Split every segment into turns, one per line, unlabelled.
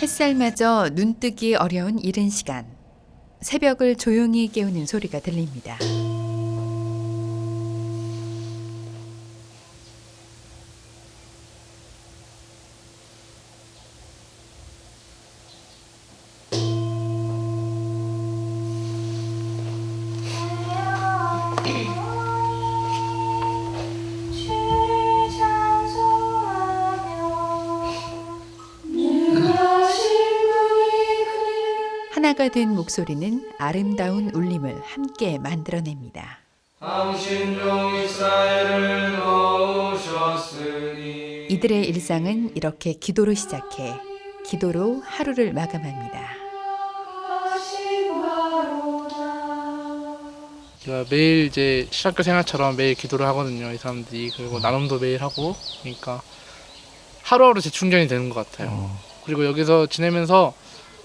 햇살마저 눈뜨기 어려운 이른 시간. 새벽을 조용히 깨우는 소리가 들립니다. 하나가 된 목소리는 아름다운 울림을 함께 만들어냅니다.
당신 종 이스라엘을 넣으셨으니.
이들의 일상은 이렇게 기도로 시작해 기도로 하루를 마감합니다.
매일 이제 신학교 생활처럼 매일 기도를 하거든요, 이 사람들이. 그리고 나눔도 매일 하고, 그러니까 하루하루 재충전이 되는 것 같아요. 그리고 여기서 지내면서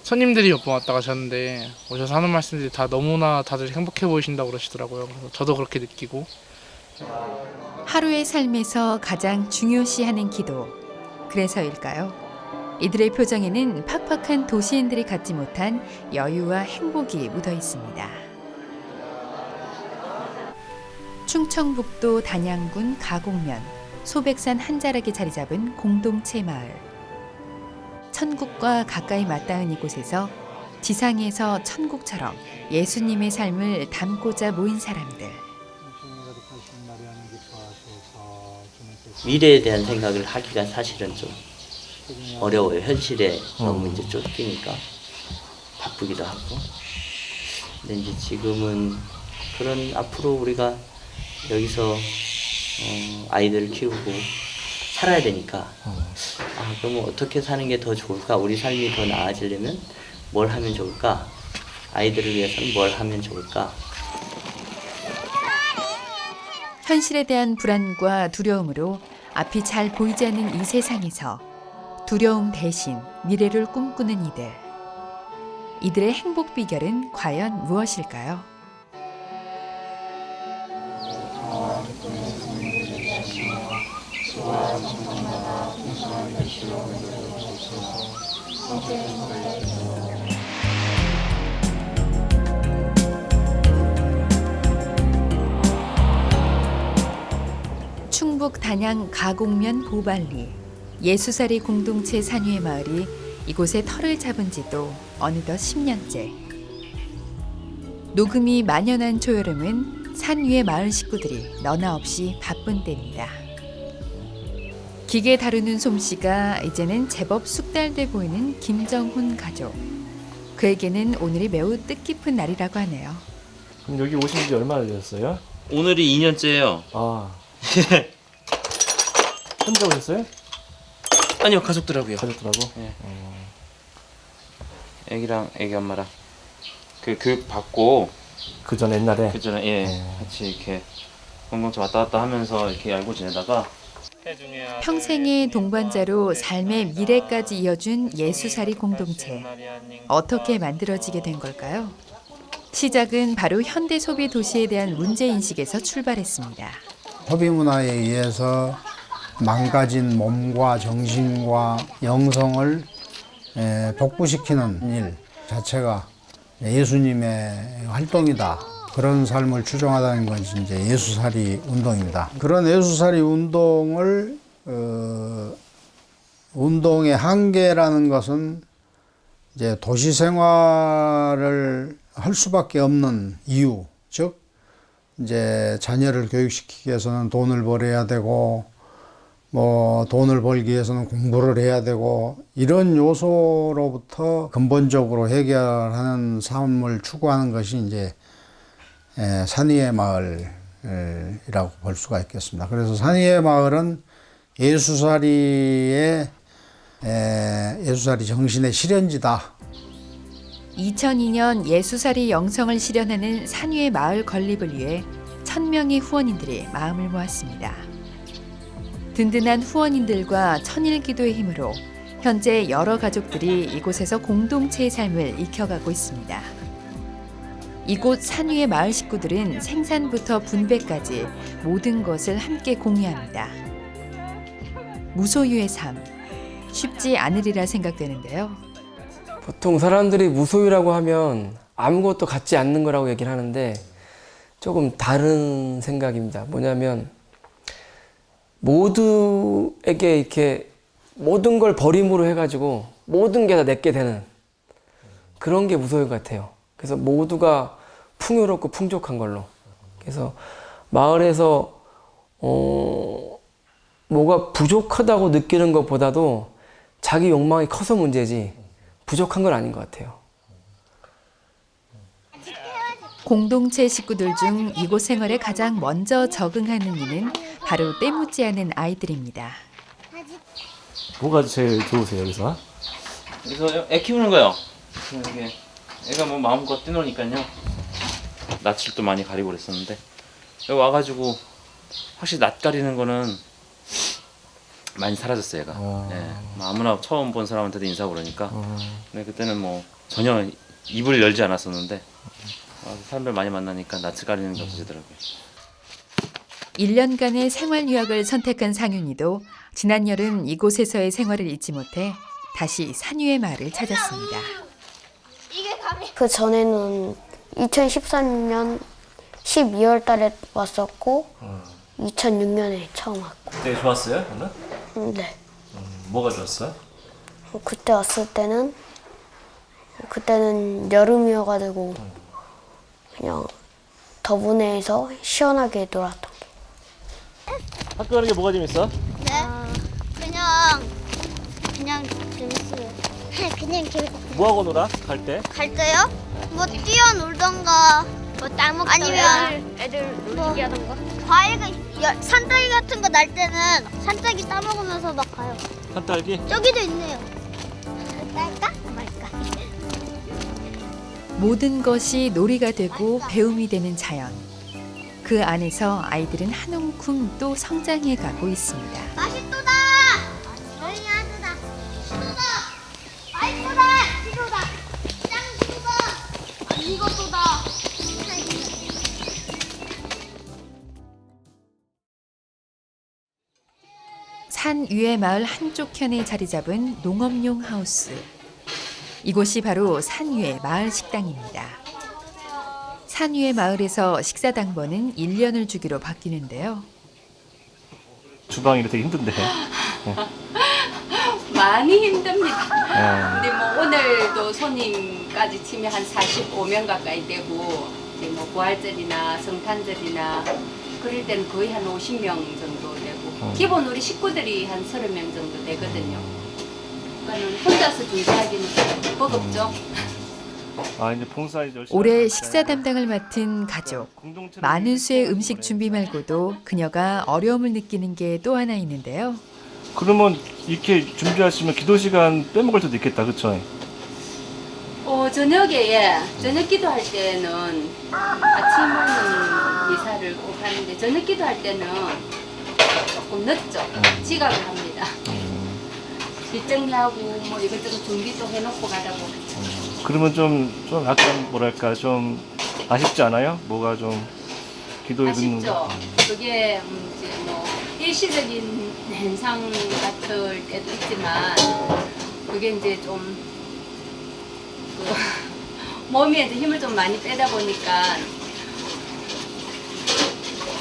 손님들이 몇 번 왔다 가셨는데 오셔서 하는 말씀들이 다 너무나 다들 행복해 보이신다고 그러시더라고요. 그래서 저도 그렇게 느끼고.
하루의 삶에서 가장 중요시하는 기도. 그래서일까요? 이들의 표정에는 팍팍한 도시인들이 갖지 못한 여유와 행복이 묻어 있습니다. 충청북도 단양군 가곡면 소백산 한 자락에 자리 잡은 공동체 마을. 천국과 가까이 맞닿은 이곳에서 지상에서 천국처럼 예수님의 삶을 담고자 모인 사람들.
미래에 대한 생각을 하기가 사실은 좀 어려워요. 현실에 너무 이제 쫓기니까 바쁘기도 하고. 근데 이제 지금은 그런 앞으로 우리가 여기서 아이들을 키우고 살아야 되니까 그러면 어떻게 사는 게 더 좋을까? 우리 삶이 더 나아지려면 뭘 하면 좋을까? 아이들을 위해서는 뭘 하면 좋을까?
현실에 대한 불안과 두려움으로 앞이 잘 보이지 않는 이 세상에서 두려움 대신 미래를 꿈꾸는 이들. 이들의 행복 비결은 과연 무엇일까요? 충북 단양 가곡면 보발리 예수살이 공동체 산위의 마을이 이곳에 터를 잡은 지도 어느덧 10년째. 녹음이 만연한 초여름은 산 위의 마을 식구들이 너나 없이 바쁜 때입니다. 기계 다루는 솜씨가 이제는 제법 숙달돼 보이는 김정훈 가족. 그에게는 오늘이 매우 뜻깊은 날이라고 하네요.
그럼 여기 오신 지 얼마나 되셨어요?
오늘이 2년째예요.
아. 혼자 오셨어요?
아니요, 가족들하고요.
가족들하고?
네. 애기랑 애기 엄마랑 그 교육 받고
그 전 옛날에?
그 전에 같이 이렇게 공동체 왔다 갔다 하면서 이렇게 알고 지내다가
평생의 동반자로 삶의 미래까지 이어준 예수살이 공동체. 어떻게 만들어지게 된 걸까요? 시작은 바로 현대 소비 도시에 대한 문제인식에서 출발했습니다.
소비 문화에 의해서 망가진 몸과 정신과 영성을 복구시키는 일 자체가 예수님의 활동이다. 그런 삶을 추종하다는 것이 이제 예수살이 운동입니다. 그런 예수살이 운동을 운동의 한계라는 것은 이제 도시 생활을 할 수밖에 없는 이유, 즉 이제 자녀를 교육시키기 위해서는 돈을 벌어야 되고 뭐 돈을 벌기 위해서는 공부를 해야 되고 이런 요소로부터 근본적으로 해결하는 삶을 추구하는 것이 이제 산위의 마을이라고 볼 수가 있겠습니다. 그래서 산위의 마을은 예수살이 정신의 실현지다.
2002년 예수살이 영성을 실현하는 산위의 마을 건립을 위해 1000명의 후원인들이 마음을 모았습니다. 든든한 후원인들과 천일기도의 힘으로 현재 여러 가족들이 이곳에서 공동체의 삶을 익혀가고 있습니다. 이곳 산위의 마을 식구들은 생산부터 분배까지 모든 것을 함께 공유합니다. 무소유의 삶, 쉽지 않으리라 생각되는데요.
보통 사람들이 무소유라고 하면 아무것도 갖지 않는 거라고 얘기를 하는데 조금 다른 생각입니다. 뭐냐면 모두에게 이렇게 모든 걸 버림으로 해가지고 모든 게 다 내게 되는 그런 게 무소유 같아요. 그래서 모두가 풍요롭고 풍족한 걸로. 그래서 마을에서 뭐가 부족하다고 느끼는 것보다도 자기 욕망이 커서 문제지 부족한 건 아닌 것 같아요.
공동체 식구들 중 이곳 생활에 가장 먼저 적응하는 이는 바로 때묻지 않은 아이들입니다.
뭐가 제일 좋으세요 여기서?
그래서 애 키우는 거요. 이게 애가 뭐 마음껏 뛰노니까요. 낯을 또 많이 가리고 그랬었는데 여기 와가지고 확실히 낯 가리는 거는 많이 사라졌어요. 얘가. 네. 뭐 아무나 처음 본 사람한테도 인사하고 그러니까. 근데 그때는 뭐 전혀 입을 열지 않았었는데 사람들 많이 만나니까 낯을 가리는 게 없어지더라고요.
1년간의 생활 유학을 선택한 상윤이도 지난 여름 이곳에서의 생활을 잊지 못해 다시 산유의 마을을 찾았습니다.
그 전에는 2013년 12월 달에 왔었고 2006년에 처음 왔고.
되게 좋았어요 오늘?
네.
뭐가 좋았어요?
그때 왔을 때는 그때는 여름이어가지고 그냥 더운 애에서 시원하게 놀았던 게.
학교 가는 게 뭐가 재밌어?
네? 그냥 재밌어요. 그냥 재밌어요.
뭐하고 놀아? 갈 때?
갈 때요? 뭐 뛰어놀던가 뭐 따먹다가 아니면 애들 놀리기 하던가 과일가 산딸기 같은 거 날 때는 산딸기 따먹으면서 막 가요.
산딸기?
저기도 있네요. 딸까? 말까?
모든 것이 놀이가 되고 배움이 되는 자연. 그 안에서 아이들은 한 움큼 또 성장해 가고 있습니다.
맛있도다! 저희 아들다. 시도다! 맛있도다! 시도다! 짱 시도다! 이것도다!
산 위의 마을 한쪽편에 자리 잡은 농업용 하우스. 이곳이 바로 산 위의 마을 식당입니다. 산 위의 마을에서 식사 당번은 1년을 주기로 바뀌는데요.
주방이 되게 힘든데.
많이 힘듭니다. 근데 뭐 오늘도 손님까지 치면 한 45명 가까이 되고 이제 뭐 부활절이나 성탄절이나 그럴 때는 거의 한 50명 정도 되고 기본 우리 식구들이 한 30명 정도 되거든요. 그러니까 혼자서 준비하기는 좀 버겁죠.
아 이제 봉사 이제 열심히
올해
하니까.
식사 담당을 맡은 가족.
공동체로
많은 수의
이렇게
음식
보내니까.
준비 말고도 그녀가 어려움을 느끼는 게 또 하나 있는데요.
그러면 이렇게 준비하시면 기도 시간 빼먹을 때도 있겠다, 그렇죠?
저녁에 저녁 기도할 때는 아침은 미사를 꼭 하는데 저녁 기도할 때는 조금 늦죠. 지각을 합니다. 뒷정리하고 뭐 이것저것 준비도 해놓고 가다 보면
그러면 좀 약간 뭐랄까 좀 아쉽지 않아요? 뭐가 좀 기도에 듣는
아쉽죠.
거.
그게 이제 뭐 일시적인 현상 같을 때도 있지만 그게 이제 좀 몸에 이제 힘을 좀 많이 빼다 보니까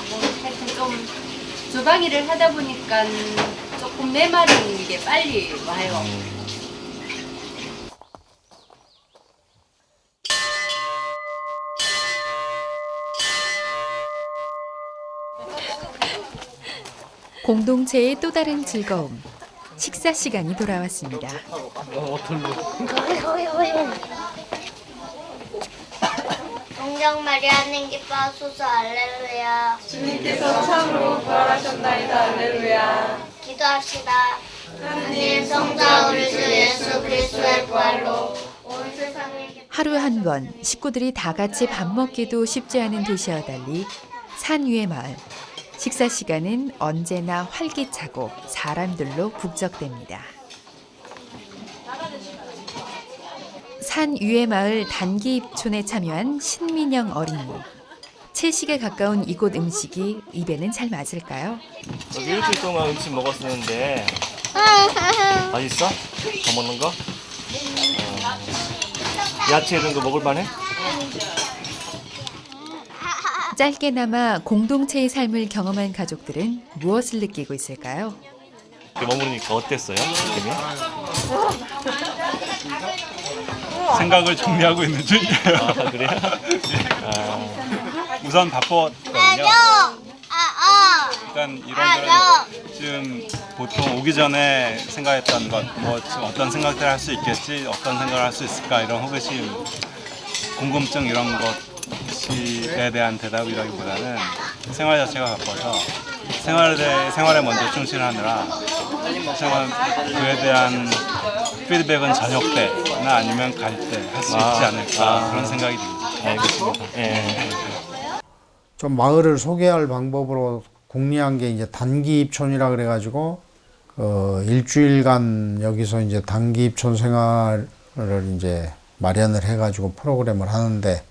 뭐 하여튼 좀 주방 일을 하다 보니까 조금 메마른 게 빨리 와요.
공동체의 또 다른 즐거움. 식사 시간이 돌아왔습니다.
동정 마리아는 기뻐하소서 할렐루야.
주님께서 참으로 부활하셨나이다 할렐루야.
기도합시다. 하나님 성자 우리 주 예수 그리스도의 부활로 온 세상을
하루 한 번 식구들이 다 같이 밥 먹기도 쉽지 않은 도시와 달리 산 위의 마을. 식사 시간은 언제나 활기차고 사람들로 북적댑니다. 산 위의 마을 단기 입촌에 참여한 신민영 어린이. 채식에 가까운 이곳 음식이 입에는 잘 맞을까요?
여기 일주일 동안 음식 먹었었는데 맛있어? 더 먹는 거? 야채 이런 거 먹을 만해?
짧게나마 공동체의 삶을 경험한 가족들은 무엇을 느끼고 있을까요?
머무르니까 어땠어요? 느낌이?
생각을 정리하고 있는 중이에요.
아, 그래요?
우선 바빴거든요. 일단 이런저런 지금 보통 오기 전에 생각했던 것, 뭐 지금 어떤 생각들을 할 수 있겠지, 어떤 생각을 할 수 있을까 이런 호기심, 궁금증 이런 것에 대한 대답이라기보다는 생활 자체가 바빠서 생활에 먼저 충실하느라 그에 대한 피드백은 저녁 때나 아니면 갈 때 할 수 있지 않을까 그런 생각이 듭니다.
알겠습니다. 예.
좀 마을을 소개할 방법으로 공리한 게 이제 단기 입촌이라 그래가지고 일주일간 여기서 이제 단기 입촌 생활을 이제 마련을 해가지고 프로그램을 하는데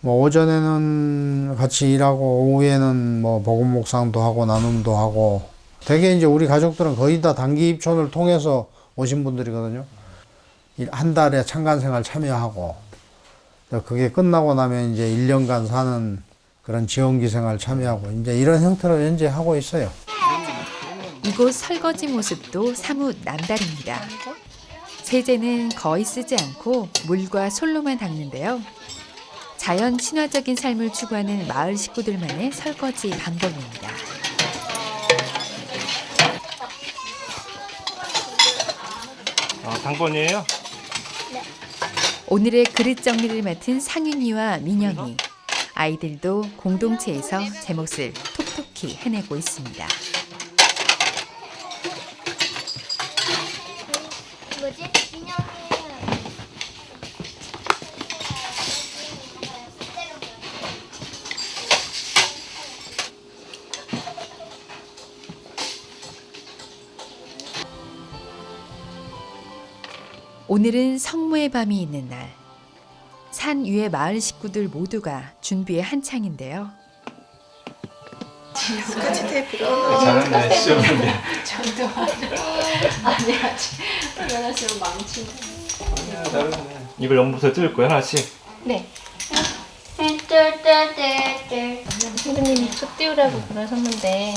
뭐 오전에는 같이 일하고 오후에는 뭐 복음 묵상도 하고 나눔도 하고 되게 이제 우리 가족들은 거의 다 단기 입촌을 통해서 오신 분들이거든요. 한 달에 창간 생활 참여하고 그게 끝나고 나면 이제 1년간 사는 그런 지원기 생활 참여하고 이제 이런 형태로 현재 하고 있어요.
이곳 설거지 모습도 사뭇 남다릅니다. 세제는 거의 쓰지 않고 물과 솔로만 닦는데요. 자연 친화적인 삶을 추구하는 마을 식구들만의 설거지 방법입니다.
당번이에요?
오늘의 그릇 정리를 맡은 상윤이와 민영이, 아이들도 공동체에서 제 몫을 톡톡히 해내고 있습니다.
뭐지?
오늘은 성모의 밤이 있는 날. 산 위의 마을 식구들 모두가 준비에 한창인데요.
스카치 테이프로.
잘했네, 시험인데.
저도 아니 아직 일어났으면 망친다.
이걸 연못에 뜰 거야 하나씩?
네.
선생님이 소 띄우라고 그러셨는데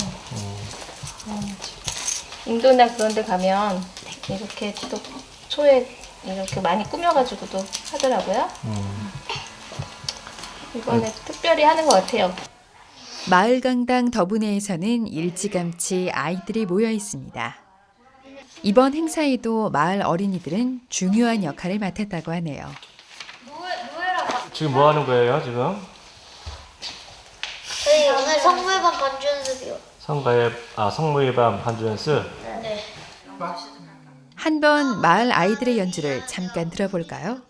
인도나 그런 데 가면 이렇게 또 소에 이렇게 많이 꾸며가지고도 하더라고요. 이번에 특별히 하는 것 같아요.
마을강당 더분회에서는 일찌감치 아이들이 모여 있습니다. 이번 행사에도 마을 어린이들은 중요한 역할을 맡았다고 하네요.
지금 뭐 하는 거예요, 지금?
저희 오늘 성모의 밤 반주 연습이요.
성모의 밤 반주 연습?
네.
한번 마을 아이들의 연주를 잠깐 들어볼까요?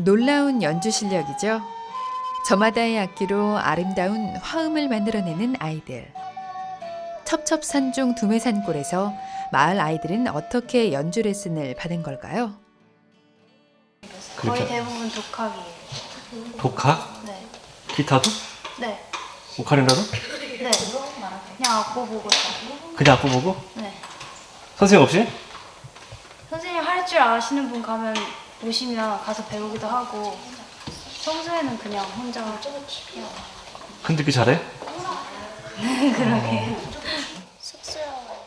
놀라운 연주 실력이죠. 저마다의 악기로 아름다운 화음을 만들어내는 아이들. 첩첩산중 두메산골에서 마을 아이들은 어떻게 연주 레슨을 받은 걸까요?
거의 대부분 독학이에요.
독학?
네.
기타도?
네.
오카리나도?
네. 그냥 악보 보고 다.
그냥 악보 보고?
네.
선생님 없이?
선생님 할 줄 아시는 분 가면 오시면 가서 배우기도 하고 평소에는 그냥 혼자 해요.
근데 그 잘해?
그러게.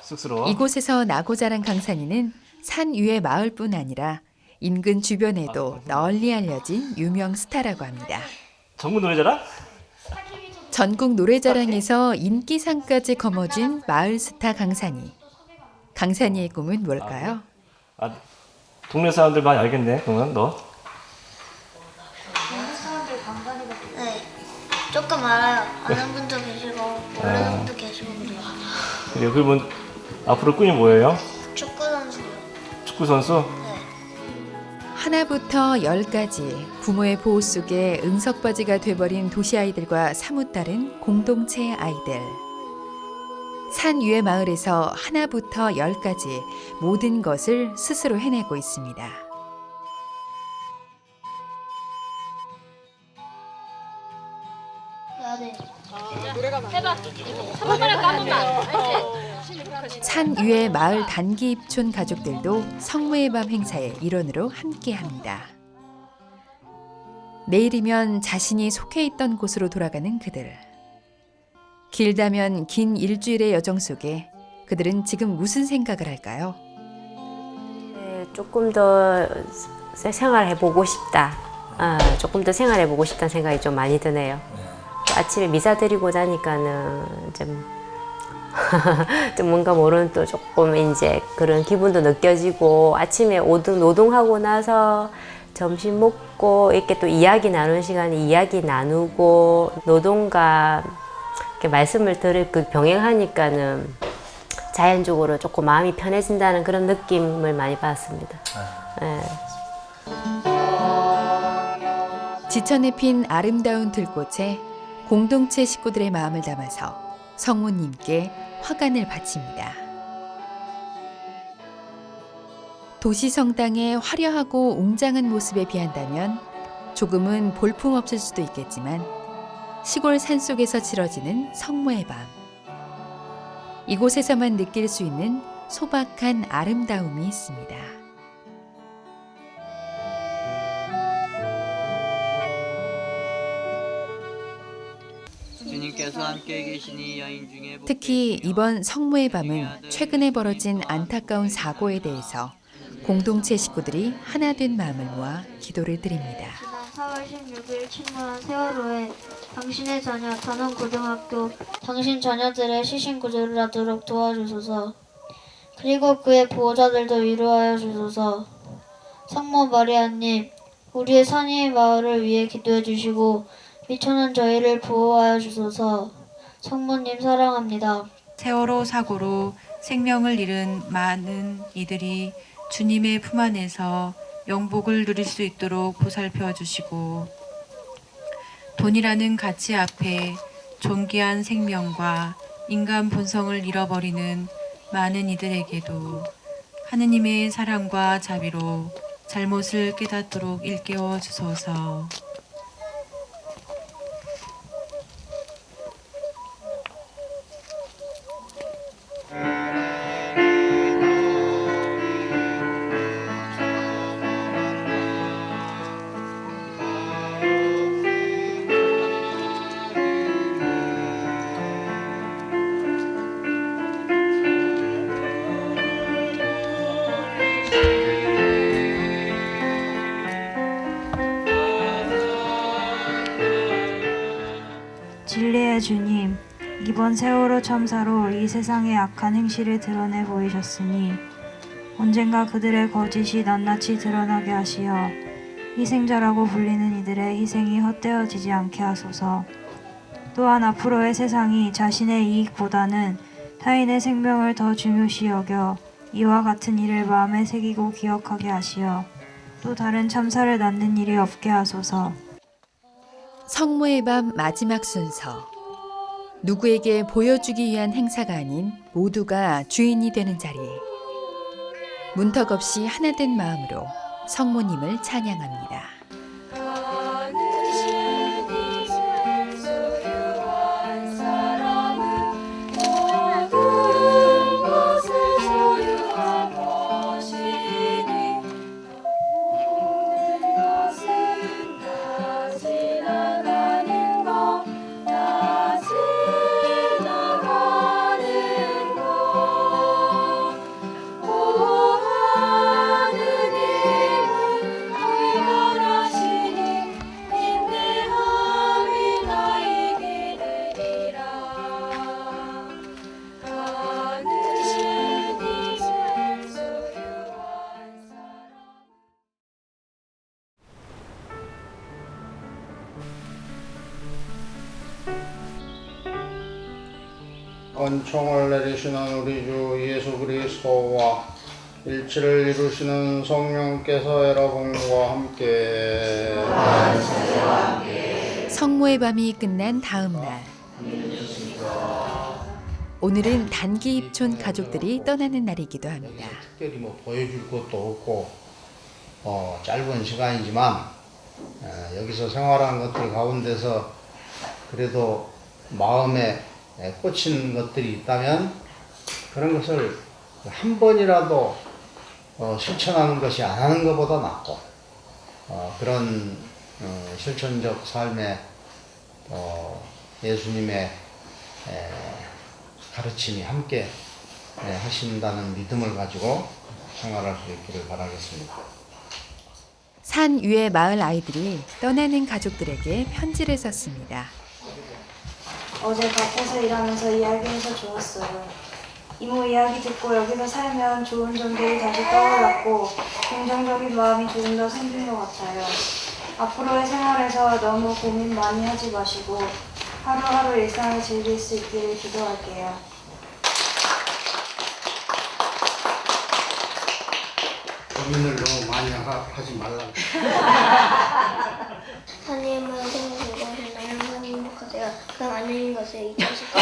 쑥스러워.
이곳에서 나고 자란 강산이는 산 위의 마을뿐 아니라 인근 주변에도 널리 알려진 유명 스타라고 합니다.
전국 노래자랑?
전국 노래자랑에서 인기상까지 거머쥔 마을 스타 강산이. 강산이의 꿈은 뭘까요?
동네 사람들 많이 알겠네, 그러면 너?
네. 조금 알아요. 아는 분도 계시고 모르는 분도 계시고 그래요.
그래, 그러면 앞으로 꿈이 뭐예요?
축구 선수요.
축구 선수?
네.
하나부터 10까지 부모의 보호 속에 응석바지가 돼버린 도시 아이들과 사뭇 다른 공동체 아이들. 산 위의 마을에서 하나부터 10까지 모든 것을 스스로 해내고 있습니다. 산 위의 마을 단기 입촌 가족들도 성모의 밤 행사의 일원으로 함께합니다. 내일이면 자신이 속해 있던 곳으로 돌아가는 그들. 길다면 긴 일주일의 여정 속에 그들은 지금 무슨 생각을 할까요?
조금 더 생활해보고 싶다. 조금 더 생활해보고 싶다는 생각이 좀 많이 드네요. 아침에 미사 드리고 나니까는 좀 뭔가 모르는 또 조금 이제 그런 기분도 느껴지고, 아침에 노동하고 나서 점심 먹고 이렇게 또 이야기 나누는 시간에 이야기 나누고 노동과 이렇게 말씀을 들을 그 병행하니까는 자연적으로 조금 마음이 편해진다는 그런 느낌을 많이 받았습니다. 네.
지천에 핀 아름다운 들꽃에 공동체 식구들의 마음을 담아서 성모님께 화관을 바칩니다. 도시 성당의 화려하고 웅장한 모습에 비한다면 조금은 볼품없을 수도 있겠지만 시골 산속에서 치러지는 성모의 밤. 이곳에서만 느낄 수 있는 소박한 아름다움이 있습니다.
주님께서 함께 계시니 여인 중에
특히 이번 성모의 밤은 최근에 벌어진 안타까운 사고에 대해서 공동체 식구들이 하나 된 마음을 모아 기도를 드립니다.
지난 4월 16일 침몰한 세월호에 당신의 자녀 단원고등학교 당신 자녀들의 시신 구조를 하도록 도와주소서. 그리고 그의 보호자들도 위로하여 주소서. 성모 마리아님, 우리의 산위의 마을을 위해 기도해 주시고 미천한 저희를 보호하여 주소서. 성모님 사랑합니다.
세월호 사고로 생명을 잃은 많은 이들이 주님의 품 안에서 영복을 누릴 수 있도록 보살펴 주시고, 돈이라는 가치 앞에 존귀한 생명과 인간 본성을 잃어버리는 많은 이들에게도 하느님의 사랑과 자비로 잘못을 깨닫도록 일깨워 주소서.
진리의 주님, 이번 세월호 참사로 이 세상의 악한 행실을 드러내 보이셨으니 언젠가 그들의 거짓이 낱낱이 드러나게 하시어 희생자라고 불리는 이들의 희생이 헛되어지지 않게 하소서. 또한 앞으로의 세상이 자신의 이익보다는 타인의 생명을 더 중요시 여겨 이와 같은 일을 마음에 새기고 기억하게 하시어 또 다른 참사를 낳는 일이 없게 하소서.
성모의 밤 마지막 순서. 누구에게 보여주기 위한 행사가 아닌 모두가 주인이 되는 자리. 문턱 없이 하나된 마음으로 성모님을 찬양합니다.
은총을 내리시는 우리 주 예수 그리스도와 일치를 이루시는 성령께서 여러분과 함께
성모의 밤이 끝난 다음 날, 오늘은 단기 입촌 가족들이 떠나는 날이기도 합니다.
특별히 뭐 보여줄 것도 없고 짧은 시간이지만 여기서 생활한 것들 가운데서 그래도 마음에 꽂힌 것들이 있다면 그런 것을 한 번이라도 실천하는 것이 안 하는 것보다 낫고 그런 실천적 삶에 예수님의 가르침이 함께 하신다는 믿음을 가지고 생활할 수 있기를 바라겠습니다.
산 위의 마을 아이들이 떠나는 가족들에게 편지를 썼습니다.
어제 밭에서 일하면서 이야기해서 좋았어요. 이모 이야기 듣고 여기서 살면 좋은 점들이 다시 떠올랐고 긍정적인 마음이 조금 더 생긴 것 같아요. 앞으로의 생활에서 너무 고민 많이 하지 마시고 하루하루 일상을 즐길 수 있기를 기도할게요.
고민을 너무 많이 하지 말라고.
하나님을 생각하고 항상 행복하세요. 그 많은 것을 잊으시고.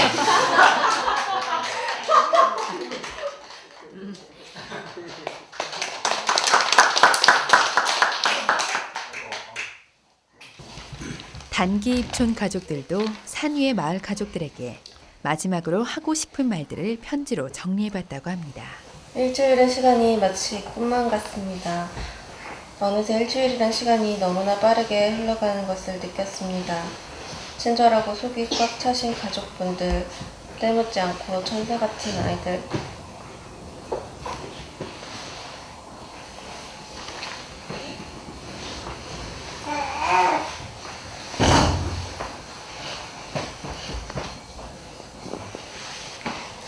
단기 입촌 가족들도 산 위의 마을 가족들에게 마지막으로 하고 싶은 말들을 편지로 정리해봤다고 합니다.
일주일의 시간이 마치 꿈만 같습니다. 어느새 일주일이란 시간이 너무나 빠르게 흘러가는 것을 느꼈습니다. 친절하고 속이 꽉 차신 가족분들, 때묻지 않고 천사 같은 아이들,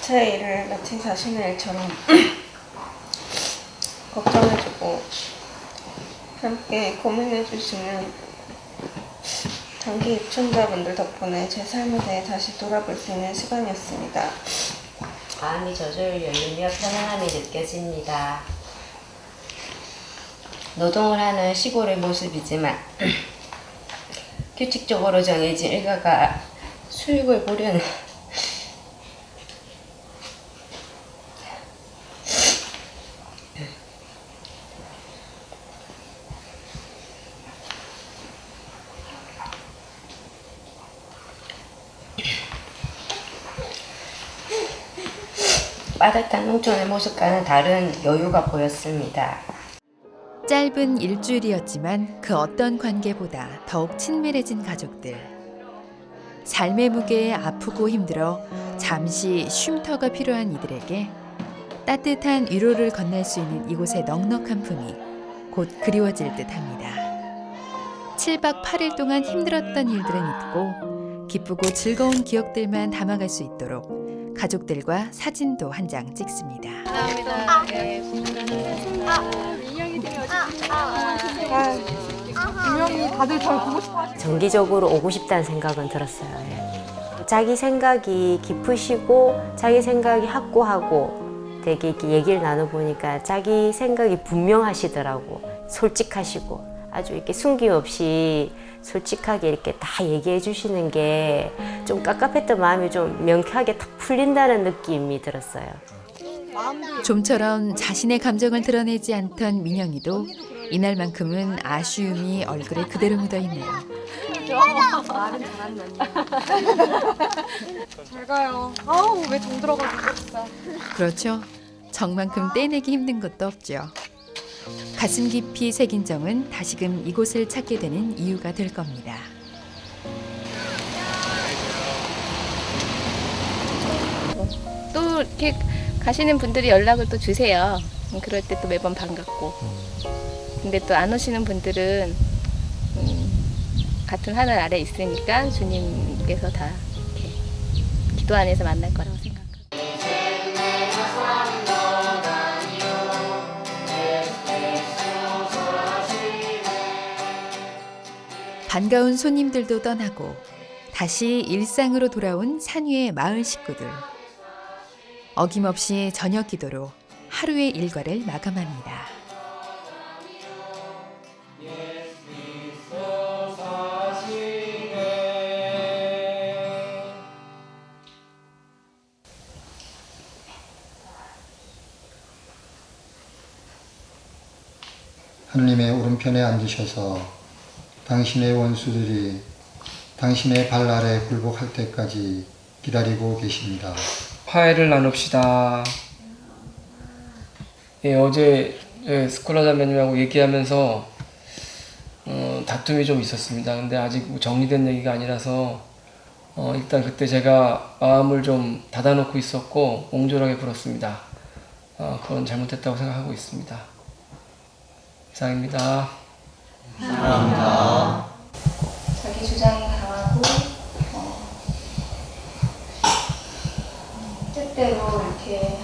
제 일을 마치 자신의 일처럼 걱정해주고 함께 고민해주시는 단기 입촌자분들 덕분에 제 삶에 대해 다시 돌아볼 수 있는 시간이었습니다.
마음이 저절로 열리며 편안함이 느껴집니다. 노동을 하는 시골의 모습이지만 규칙적으로 정해진 일과가 수익을 보려는 빠듯한 농촌의 모습과는 다른 여유가 보였습니다.
짧은 일주일이었지만 그 어떤 관계보다 더욱 친밀해진 가족들. 삶의 무게에 아프고 힘들어 잠시 쉼터가 필요한 이들에게 따뜻한 위로를 건넬 수 있는 이곳의 넉넉한 품이 곧 그리워질 듯합니다. 7박 8일 동안 힘들었던 일들은 잊고 기쁘고 즐거운 기억들만 담아갈 수 있도록 가족들과 사진도 한 장 찍습니다.
감사합니다.
분명히 다들 절 보고 싶어 하시죠.
정기적으로 오고 싶다는 생각은 들었어요. 예. 자기 생각이 깊으시고 자기 생각이 확고하고 되게 이렇게 얘기를 나눠보니까 자기 생각이 분명하시더라고. 솔직하시고 아주 이렇게 숨김없이 솔직하게 이렇게 다 얘기해 주시는 게 좀 깝깝했던 마음이 좀 명쾌하게 탁 풀린다는 느낌이 들었어요.
좀처럼 자신의 감정을 드러내지 않던 민영이도 이날만큼은 아쉬움이 얼굴에 그대로 묻어있네요.
말은 잘한다. 잘 가요. 아우 왜 정 들어가지고 진짜.
그렇죠. 정만큼 떼내기 힘든 것도 없죠. 가슴 깊이 새긴 정은 다시금 이곳을 찾게 되는 이유가 될 겁니다.
또 이렇게 가시는 분들이 연락을 또 주세요. 그럴 때 또 매번 반갑고. 근데 또 안 오시는 분들은 같은 하늘 아래 있으니까 주님께서 다 이렇게 기도 안에서 만날 거라고 생각합니다.
반가운 손님들도 떠나고 다시 일상으로 돌아온 산 위의 마을 식구들. 어김없이 저녁 기도로 하루의 일과를 마감합니다.
하느님의 오른편에 앉으셔서 당신의 원수들이 당신의 발 아래 굴복할 때까지 기다리고 계십니다.
화해를 나눕시다. 예, 어제 스콜라 자매님하고 얘기하면서 다툼이 좀 있었습니다. 근데 아직 정리된 얘기가 아니라서 일단 그때 제가 마음을 좀 닫아놓고 있었고 옹졸하게 굴었습니다. 그건 잘못했다고 생각하고 있습니다. 이상입니다.
감사합니다.
자기 주장이 강하고 뜻대로 이렇게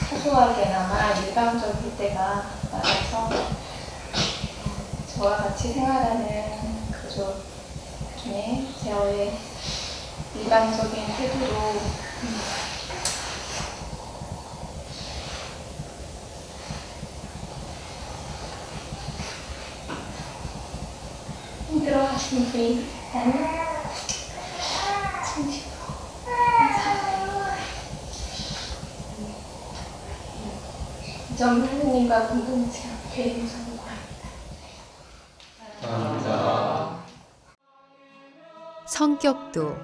소소하게나마 일방적일 때가 많아서 저와 같이 생활하는 가족 중에 저의 일방적인 태도로 힘들어하시는 분이 있다면 진심으로 감사합니다. 이 점 하느님과 공동체 앞에 용서를 구합니다.
성격도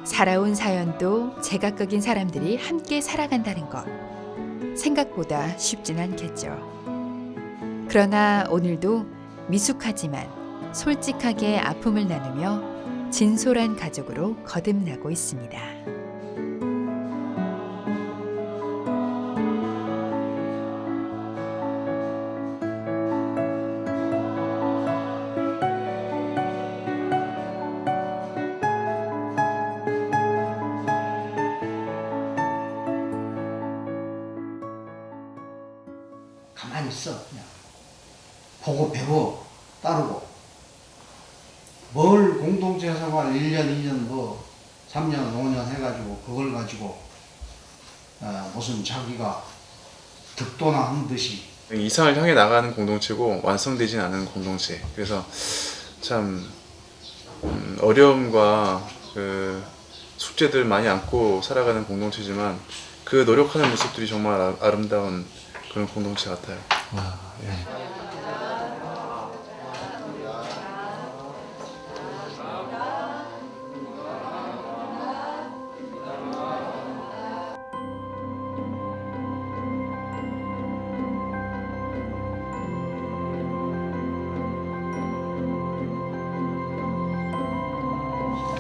살아온 사연도 제각각인 사람들이 함께 살아간다는 것 생각보다 쉽진 않겠죠. 그러나 오늘도 미숙하지만 솔직하게 아픔을 나누며 진솔한 가족으로 거듭나고 있습니다.
가만히 있어. 그냥 보고 배워 따르고 뭘 공동체 생활 1년 2년 뭐 3년 5년 해가지고 그걸 가지고 무슨 자기가 득도나 한 듯이
이상을 향해 나가는 공동체고 완성되진 않은 공동체. 그래서 참 어려움과 그 숙제들 많이 안고 살아가는 공동체지만 그 노력하는 모습들이 정말 아름다운 그런 공동체 같아요. 예.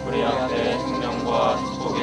우리 앞에 생명과 축복